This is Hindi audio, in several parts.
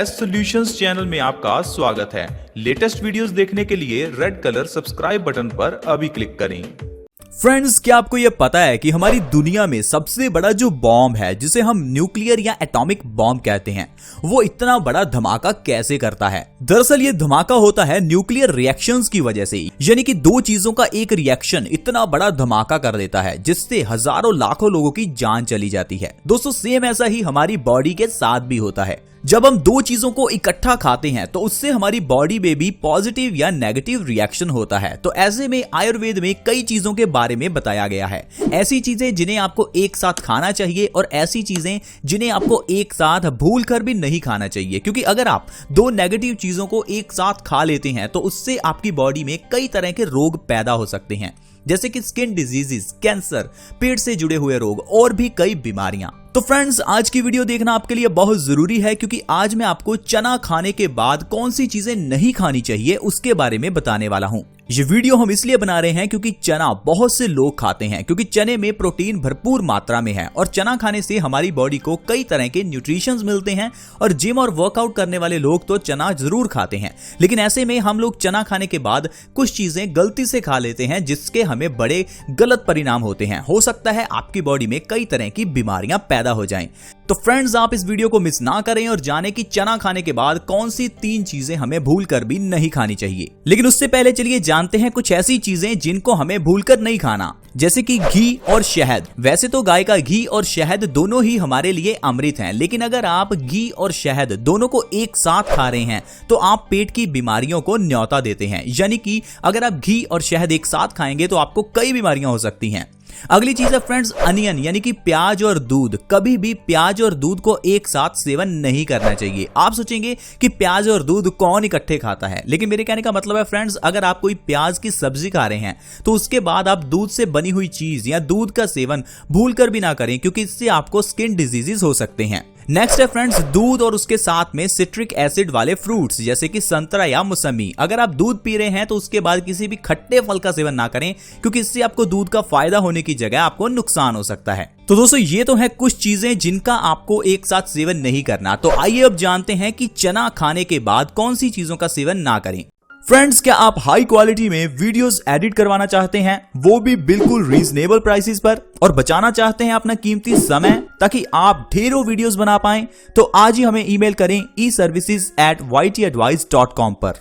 बेस्ट सॉल्यूशंस चैनल में आपका स्वागत है। लेटेस्ट वीडियोस देखने के लिए रेड कलर सब्सक्राइब बटन पर अभी क्लिक करें। फ्रेंड्स, क्या आपको यह पता है कि हमारी दुनिया में सबसे बड़ा जो बॉम्ब है, जिसे हम न्यूक्लियर या एटॉमिक बॉम्ब कहते हैं, वो इतना बड़ा धमाका कैसे करता है? दरअसल ये धमाका होता है न्यूक्लियर रिएक्शंस की वजह से ही। यानी कि दो चीजों का एक रिएक्शन इतना बड़ा धमाका कर देता है जिससे हजारों लाखों लोगों की जान चली जाती है। दोस्तों, सेम ऐसा ही हमारी बॉडी के साथ भी होता है। जब हम दो चीजों को इकट्ठा खाते हैं तो उससे हमारी बॉडी में भी पॉजिटिव या नेगेटिव रिएक्शन होता है। तो ऐसे में आयुर्वेद में कई चीजों के बारे में बताया गया है। ऐसी चीजें जिन्हें आपको एक साथ खाना चाहिए और ऐसी चीजें जिन्हें आपको एक साथ भूल कर भी नहीं खाना चाहिए, क्योंकि अगर आप दो नेगेटिव चीजों को एक साथ खा लेते हैं तो उससे आपकी बॉडी में कई तरह के रोग पैदा हो सकते हैं, जैसे कि स्किन डिजीजेस, कैंसर, पेट से जुड़े हुए रोग और भी कई बीमारियां। तो फ्रेंड्स, आज की वीडियो देखना आपके लिए बहुत जरूरी है, क्योंकि आज मैं आपको चना खाने के बाद कौन सी चीजें नहीं खानी चाहिए उसके बारे में बताने वाला हूं। ये वीडियो हम इसलिए बना रहे हैं क्योंकि चना बहुत से लोग खाते हैं, क्योंकि चने में प्रोटीन भरपूर मात्रा में है और चना खाने से हमारी बॉडी को कई तरह के न्यूट्रिशंस मिलते हैं। और जिम और वर्कआउट करने वाले लोग तो चना जरूर खाते हैं, लेकिन ऐसे में हम लोग चना खाने के बाद कुछ चीजें गलती से खा लेते हैं जिसके हमें बड़े गलत परिणाम होते हैं। हो सकता है आपकी बॉडी में कई तरह की बीमारियां पैदा हो जाएं। तो फ्रेंड्स, आप इस वीडियो को मिस ना करें और जाने कि चना खाने के बाद कौन सी 3 चीजें हमें भूलकर भी नहीं खानी चाहिए। लेकिन उससे पहले चलिए जानते हैं कुछ ऐसी चीजें जिनको हमें भूलकर नहीं खाना, जैसे कि घी और शहद। वैसे तो गाय का घी और शहद दोनों ही हमारे लिए अमृत हैं, लेकिन अगर आप घी और शहद दोनों को एक साथ खा रहे हैं तो आप पेट की बीमारियों को न्योता देते हैं। यानी कि अगर आप घी और शहद एक साथ खाएंगे तो आपको कई बीमारियां हो सकती हैं। अगली चीज है फ्रेंड्स, अनियन, यानी कि प्याज और दूध। कभी भी प्याज और दूध को एक साथ सेवन नहीं करना चाहिए। आप सोचेंगे कि प्याज और दूध कौन इकट्ठे खाता है, लेकिन मेरे कहने का मतलब है फ्रेंड्स, अगर आप कोई प्याज की सब्जी खा रहे हैं तो उसके बाद आप दूध से बनी हुई चीज या दूध का सेवन भूलकर भी ना करें, क्योंकि इससे आपको स्किन डिजीजेस हो सकते हैं। नेक्स्ट है फ्रेंड्स, दूध और उसके साथ में सिट्रिक एसिड वाले फ्रूट्स, जैसे कि संतरा या मौसमी। अगर आप दूध पी रहे हैं तो उसके बाद किसी भी खट्टे फल का सेवन ना करें, क्योंकि इससे आपको दूध का फायदा होने की जगह आपको नुकसान हो सकता है। तो दोस्तों, ये तो है कुछ चीजें जिनका आपको एक साथ सेवन नहीं करना। तो आइए अब जानते हैं कि चना खाने के बाद कौन सी चीजों का सेवन ना करें। फ्रेंड्स, क्या आप हाई क्वालिटी में वीडियोस एडिट करवाना चाहते हैं, वो भी बिल्कुल रीजनेबल प्राइसेस पर, और बचाना चाहते हैं अपना कीमती समय ताकि आप ढेरों वीडियोस बना पाएं? तो आज ही हमें ईमेल करें eservices@ytadvice.com पर।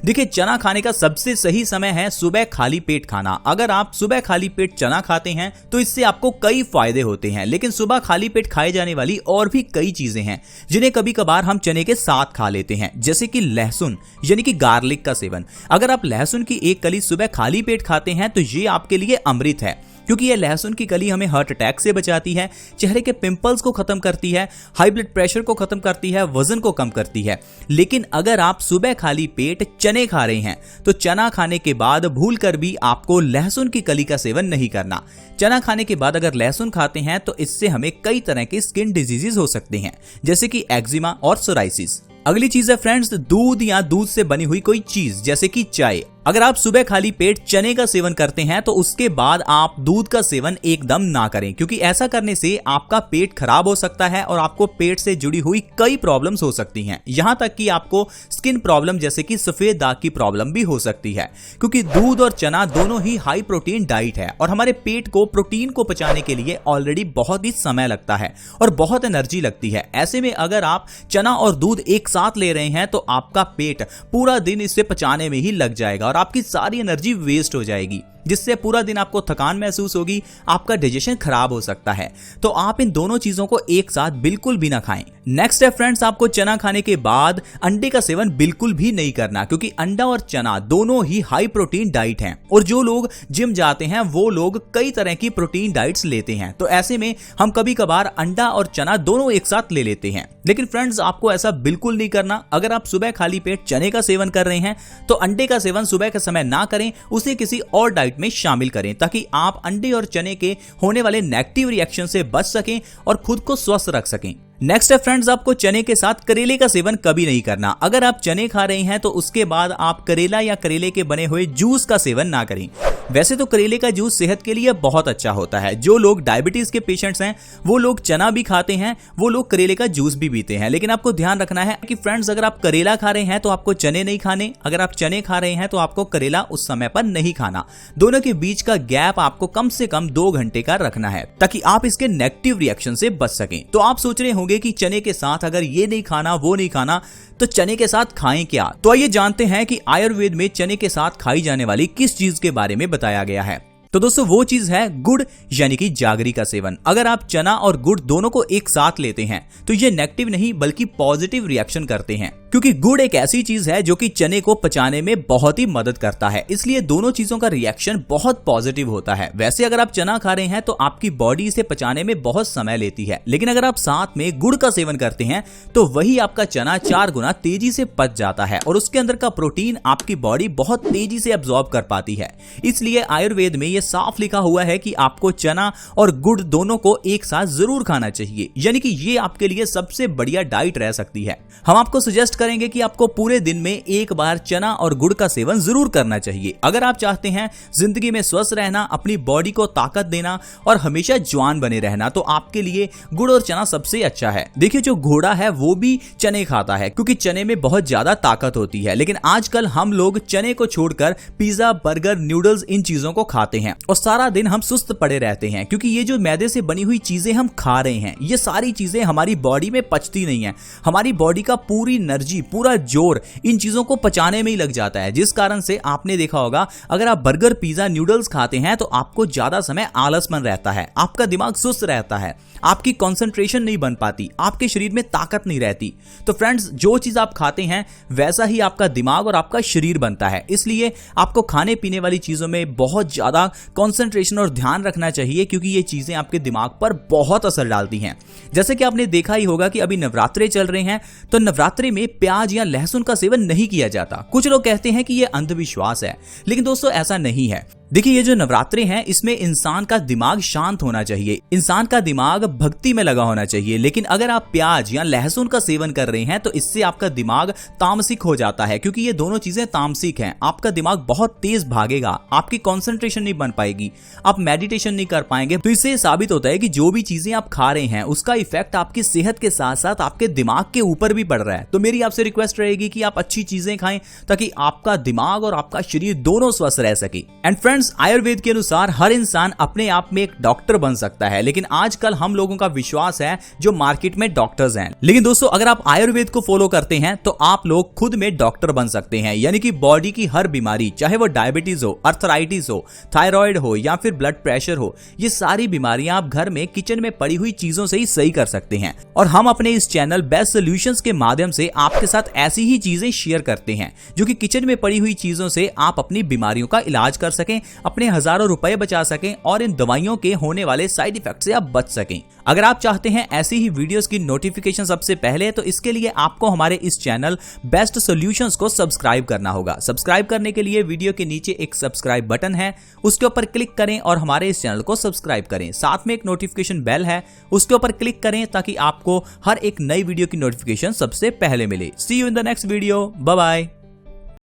देखिए, चना खाने का सबसे सही समय है सुबह खाली पेट खाना। अगर आप सुबह खाली पेट चना खाते हैं तो इससे आपको कई फायदे होते हैं, लेकिन सुबह खाली पेट खाए जाने वाली और भी कई चीजें हैं जिन्हें कभी कभार हम चने के साथ खा लेते हैं, जैसे कि लहसुन, यानी कि गार्लिक का सेवन। अगर आप लहसुन की एक कली सुबह खाली पेट खाते हैं तो ये आपके लिए अमृत है, क्योंकि यह लहसुन की कली हमें हार्ट अटैक से बचाती है, चेहरे के पिंपल्स को खत्म करती है, हाई ब्लड प्रेशर को खत्म करती है, वजन को कम करती है। लेकिन अगर आप सुबह खाली पेट चने खा रहे हैं तो चना खाने के बाद भूलकर भी आपको लहसुन की कली का सेवन नहीं करना। चना खाने के बाद अगर लहसुन खाते हैं तो इससे हमें कई तरह के स्किन डिजीजेस हो सकते हैं, जैसे कि एक्जिमा और सोराइसिस। अगली चीज है फ्रेंड्स, दूध या दूध से बनी हुई कोई चीज, जैसे कि चाय। अगर आप सुबह खाली पेट चने का सेवन करते हैं तो उसके बाद आप दूध का सेवन एकदम ना करें, क्योंकि ऐसा करने से आपका पेट खराब हो सकता है और आपको पेट से जुड़ी हुई कई प्रॉब्लम्स हो सकती हैं। यहां तक कि आपको स्किन प्रॉब्लम जैसे कि सफेद दाग की प्रॉब्लम भी हो सकती है, क्योंकि दूध और चना दोनों ही हाई प्रोटीन डाइट है और हमारे पेट को प्रोटीन को पचाने के लिए ऑलरेडी बहुत ही समय लगता है और बहुत एनर्जी लगती है। ऐसे में अगर आप चना और दूध एक साथ ले रहे हैं तो आपका पेट पूरा दिन इसे पचाने में ही लग जाएगा और आपकी सारी एनर्जी वेस्ट हो जाएगी, जिससे पूरा दिन आपको थकान महसूस होगी, आपका डाइजेशन खराब हो सकता है। तो आप इन दोनों चीजों को एक साथ बिल्कुल भी ना खाएं। नेक्स्ट है फ्रेंड्स, आपको चना खाने के बाद अंडे का सेवन बिल्कुल भी नहीं करना, क्योंकि अंडा और चना दोनों ही हाई प्रोटीन डाइट हैं और जो लोग जिम जाते हैं वो लोग कई तरह की प्रोटीन डाइट्स लेते हैं। तो ऐसे में हम कभी कभार अंडा और चना दोनों एक साथ ले लेते हैं, लेकिन फ्रेंड्स आपको ऐसा बिल्कुल नहीं करना। अगर आप सुबह खाली पेट चने का सेवन कर रहे हैं तो अंडे का सेवन सुबह के समय ना करें, उसे किसी और डाइट में शामिल करें ताकि आप अंडे और चने के होने वाले नेगेटिव रिएक्शन से बच सकें और खुद को स्वस्थ रख सकें। नेक्स्ट है फ्रेंड्स, आपको चने के साथ करेले का सेवन कभी नहीं करना। अगर आप चने खा रहे हैं तो उसके बाद आप करेला या करेले के बने हुए जूस का सेवन ना करें। वैसे तो करेले का जूस सेहत के लिए बहुत अच्छा होता है। जो लोग डायबिटीज के पेशेंट्स हैं वो लोग चना भी खाते हैं, वो लोग करेले का जूस भी पीते हैं। लेकिन आपको ध्यान रखना है कि फ्रेंड्स, अगर आप करेला खा रहे हैं तो आपको चने नहीं खाने, अगर आप चने खा रहे हैं तो आपको करेला उस समय पर नहीं खाना। दोनों के बीच का गैप आपको कम से कम 2 घंटे का रखना है ताकि आप इसके नेगेटिव रिएक्शन से बच सकें। तो आप सोच रहे होंगे कि चने के साथ अगर ये नहीं खाना वो नहीं खाना तो चने के साथ खाएं क्या? तो आइए जानते हैं कि आयुर्वेद में चने के साथ खाई जाने वाली किस चीज के बारे में बताया गया है। तो दोस्तों वो चीज है गुड़ यानी कि जागरी का सेवन। अगर आप चना और गुड़ दोनों को एक साथ लेते हैं तो ये नेगेटिव नहीं बल्कि पॉजिटिव रिएक्शन करते हैं, क्योंकि गुड़ एक ऐसी चीज है जो कि चने को पचाने में बहुत ही मदद करता है। इसलिए दोनों चीजों का रिएक्शन बहुत पॉजिटिव होता है। वैसे अगर आप चना खा रहे हैं तो आपकी बॉडी इसे पचाने में बहुत समय लेती है, लेकिन अगर आप साथ में गुड़ का सेवन करते हैं तो वही आपका चना 4 गुना तेजी से पच जाता है और उसके अंदर का प्रोटीन आपकी बॉडी बहुत तेजी से अब्सॉर्ब कर पाती है। इसलिए आयुर्वेद में यह साफ लिखा हुआ है कि आपको चना और गुड़ दोनों को एक साथ जरूर खाना चाहिए, यानी कि ये आपके लिए सबसे बढ़िया डाइट रह सकती है। हम आपको सजेस्ट करेंगे कि आपको पूरे दिन में एक बार चना और गुड़ का सेवन जरूर करना चाहिए। अगर आप चाहते हैं जिंदगी में स्वस्थ रहना, अपनी बॉडी को ताकत देना और हमेशा जवान बने रहना, तो आपके लिए गुड़ और चना सबसे अच्छा है। देखिए, जो घोड़ा है वो भी चने खाता है क्योंकि चने में बहुत ज्यादा ताकत होती है, लेकिन आजकल हम लोग चने को छोड़कर पिज्जा, बर्गर, नूडल्स इन चीजों को खाते हैं और सारा दिन हम सुस्त पड़े रहते हैं, क्योंकि ये जो मैदे से बनी हुई चीजें हम खा रहे हैं ये सारी चीजें हमारी बॉडी में पचती नहीं है। हमारी बॉडी का पूरी एनर्जी, पूरा जोर इन चीजों को पचाने में ही लग जाता है, जिस कारण से आपने देखा होगा अगर आप बर्गर, पिज्जा, नूडल्स खाते हैं तो आपको ज्यादा समय आलसपन रहता है, आपका दिमाग सुस्त रहता है, आपकी कंसंट्रेशन नहीं बन पाती, आपके शरीर में ताकत नहीं रहती। तो फ्रेंड्स, जो चीज आप खाते हैं वैसा ही आपका दिमाग और आपका शरीर बनता है। इसलिए आपको खाने पीने वाली चीजों में बहुत ज्यादा कंसंट्रेशन और ध्यान रखना चाहिए, क्योंकि ये चीजें आपके दिमाग पर बहुत असर डालती हैं। जैसे कि आपने देखा ही होगा कि अभी नवरात्रे चल रहे हैं, तो नवरात्रे में प्याज या लहसुन का सेवन नहीं किया जाता। कुछ लोग कहते हैं कि यह अंधविश्वास है, लेकिन दोस्तों ऐसा नहीं है। देखिए, ये जो नवरात्रे हैं इसमें इंसान का दिमाग शांत होना चाहिए, इंसान का दिमाग भक्ति में लगा होना चाहिए। लेकिन अगर आप प्याज या लहसुन का सेवन कर रहे हैं तो इससे आपका दिमाग तामसिक हो जाता है, क्योंकि ये दोनों चीजें तामसिक हैं। आपका दिमाग बहुत तेज भागेगा, आपकी कंसंट्रेशन नहीं बन पाएगी, आप मेडिटेशन नहीं कर पाएंगे। तो इससे साबित होता है कि जो भी चीजें आप खा रहे हैं उसका इफेक्ट आपकी सेहत के साथ साथ आपके दिमाग के ऊपर भी पड़ रहा है। तो मेरी आपसे रिक्वेस्ट रहेगी कि आप अच्छी चीजें खाएं ताकि आपका दिमाग और आपका शरीर दोनों स्वस्थ रह सके। एंड फ्रेंड्स, आयुर्वेद के अनुसार हर इंसान अपने आप में एक डॉक्टर बन सकता है, लेकिन आजकल हम लोगों का विश्वास है जो मार्केट में डॉक्टर्स हैं। लेकिन दोस्तों, अगर आप आयुर्वेद को फॉलो करते हैं तो आप लोग खुद में डॉक्टर बन सकते हैं, यानी कि बॉडी की हर बीमारी, चाहे वो डायबिटीज हो, अर्थराइटिस हो, थायराइड हो या फिर ब्लड प्रेशर हो, ये सारी बीमारियां आप घर में किचन में पड़ी हुई चीजों से ही सही कर सकते हैं। और हम अपने इस चैनल बेस्ट सॉल्यूशंस के माध्यम से आपके साथ ऐसी ही चीजें शेयर करते हैं जो कि किचन में पड़ी हुई चीजों से आप अपनी बीमारियों का इलाज कर सकें, अपने हजारों रुपए बचा सकें और इन दवाइयों के होने वाले साइड इफेक्ट से आप बच सकें। अगर आप चाहते हैं ऐसी ही वीडियोस की नोटिफिकेशन सबसे पहले, तो इसके लिए आपको हमारे इस चैनल बेस्ट सॉल्यूशंस को सब्सक्राइब करना होगा। सब्सक्राइब करने के लिए वीडियो के नीचे एक सब्सक्राइब बटन है, उसके ऊपर क्लिक करें और हमारे इस चैनल को सब्सक्राइब करें। साथ में एक नोटिफिकेशन बेल है, उसके ऊपर क्लिक करें ताकि आपको हर एक नई वीडियो की नोटिफिकेशन सबसे पहले मिले। See you in the next video. Bye bye.